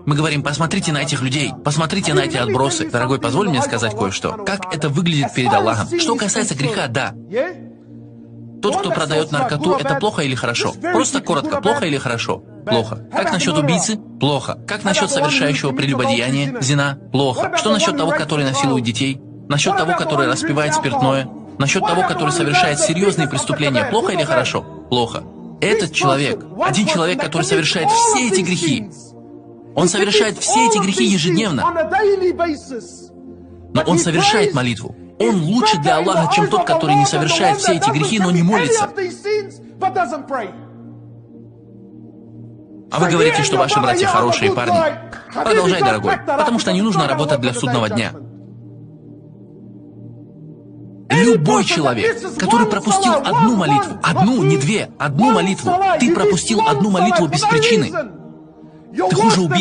Мы говорим, посмотрите на этих людей, посмотрите на эти отбросы. Дорогой, позволь мне сказать кое-что. Как это выглядит перед Аллахом? Что касается греха, да. Тот, кто продает наркоту, это плохо или хорошо? Просто коротко, плохо или хорошо? Плохо. Как насчет убийцы? Плохо. Как насчет совершающего прелюбодеяния? Зина? Плохо. Что насчет того, который насилует детей? Насчет того, который распивает спиртное? Насчет того, который совершает серьезные преступления? Плохо или хорошо? Плохо. Этот человек, один человек, который совершает все эти грехи, он совершает все эти грехи ежедневно, но он совершает молитву. Он лучше для Аллаха, чем тот, который не совершает все эти грехи, но не молится. А вы говорите, что ваши братья хорошие парни. Продолжай, дорогой, потому что не нужно работать для судного дня. Любой человек, который пропустил одну молитву, одну, не две, одну молитву, ты пропустил одну молитву без причины. Ты хуже убийцы.